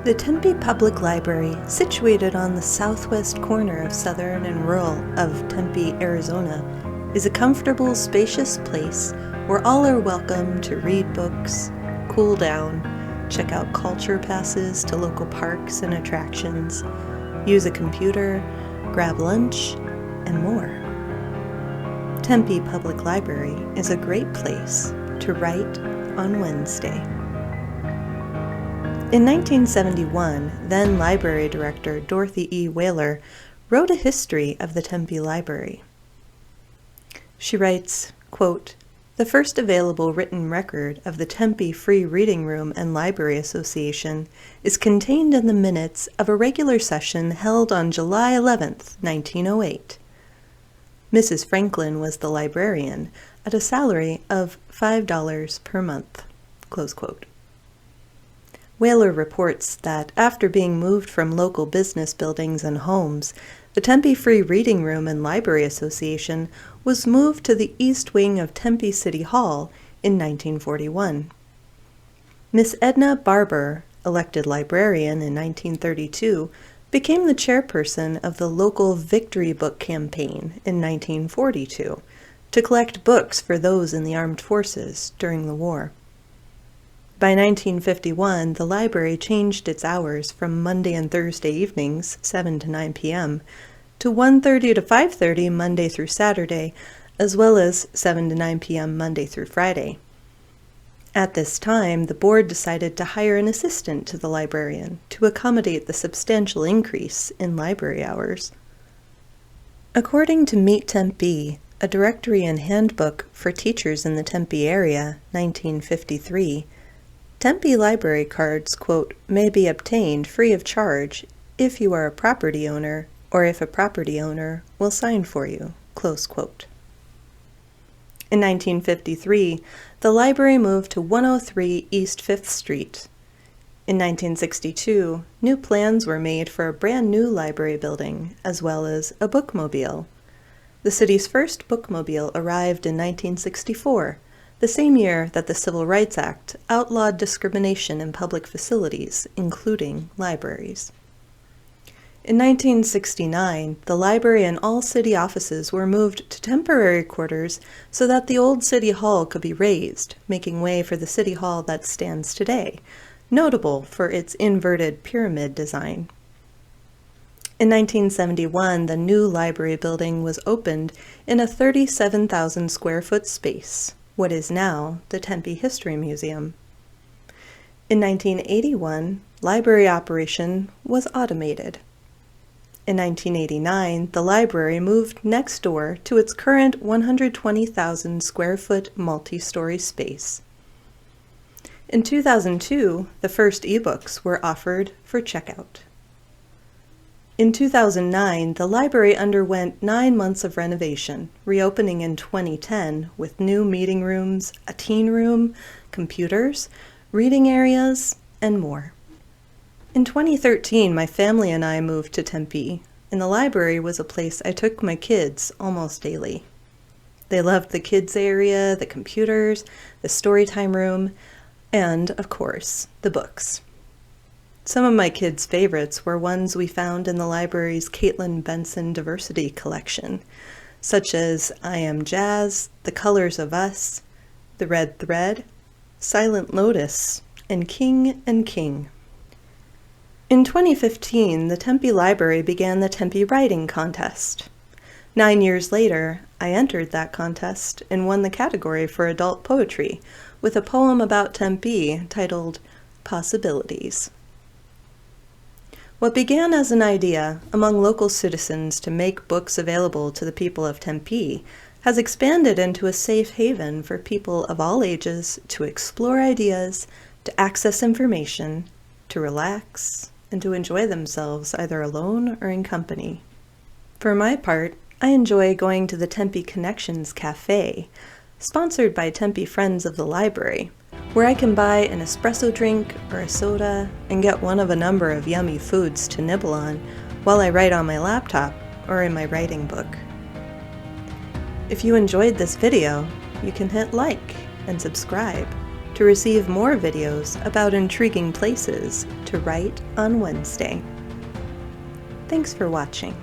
The Tempe Public Library, situated on the southwest corner of southern and rural of Tempe, Arizona, is a comfortable, spacious place where all are welcome to read books, cool down, check out culture passes to local parks and attractions, use a computer, grab lunch, and more. Tempe Public Library is a great place to write on Wednesday. In 1971, then Library Director Dorothy E. Whaler wrote a history of the Tempe Library. She writes, quote, "The first available written record of the Tempe Free Reading Room and Library Association is contained in the minutes of a regular session held on July 11, 1908. Mrs. Franklin was the librarian at a salary of $5 per month." Close quote. Whaler reports that after being moved from local business buildings and homes, the Tempe Free Reading Room and Library Association was moved to the east wing of Tempe City Hall in 1941. Miss Edna Barber, elected librarian in 1932, became the chairperson of the local Victory Book campaign in 1942 to collect books for those in the armed forces during the war. By 1951, the library changed its hours from Monday and Thursday evenings, 7 to 9 p.m., to 1:30 to 5:30 Monday through Saturday, as well as 7 to 9 p.m. Monday through Friday. At this time, the board decided to hire an assistant to the librarian to accommodate the substantial increase in library hours. According to Meet Tempe, a directory and handbook for teachers in the Tempe area, 1953, Tempe library cards, quote, "may be obtained free of charge if you are a property owner or if a property owner will sign for you," close quote. In 1953, the library moved to 103 East 5th Street. In 1962, new plans were made for a brand new library building, as well as a bookmobile. The city's first bookmobile arrived in 1964, the same year that the Civil Rights Act outlawed discrimination in public facilities, including libraries. In 1969, the library and all city offices were moved to temporary quarters so that the old City Hall could be raised, making way for the City Hall that stands today, notable for its inverted pyramid design. In 1971, the new library building was opened in a 37,000 square foot space, what is now the Tempe History Museum. In 1981, library operation was automated. In 1989, the library moved next door to its current 120,000 square foot multi-story space. In 2002, the first ebooks were offered for checkout. In 2009, the library underwent 9 months of renovation, reopening in 2010 with new meeting rooms, a teen room, computers, reading areas, and more. In 2013, my family and I moved to Tempe, and the library was a place I took my kids almost daily. They loved the kids area, the computers, the storytime room, and, of course, the books. Some of my kids' favorites were ones we found in the library's Caitlin Benson Diversity Collection, such as I Am Jazz, The Colors of Us, The Red Thread, Silent Lotus, and King and King. In 2015, the Tempe Library began the Tempe Writing Contest. 9 years later, I entered that contest and won the category for adult poetry with a poem about Tempe titled Possibilities. What began as an idea among local citizens to make books available to the people of Tempe has expanded into a safe haven for people of all ages to explore ideas, to access information, to relax, and to enjoy themselves either alone or in company. For my part, I enjoy going to the Tempe Connections Cafe, sponsored by Tempe Friends of the Library, where I can buy an espresso drink or a soda and get one of a number of yummy foods to nibble on while I write on my laptop or in my writing book. If you enjoyed this video, you can hit like and subscribe to to receive more videos about intriguing places to write on Wednesday. Thanks for watching.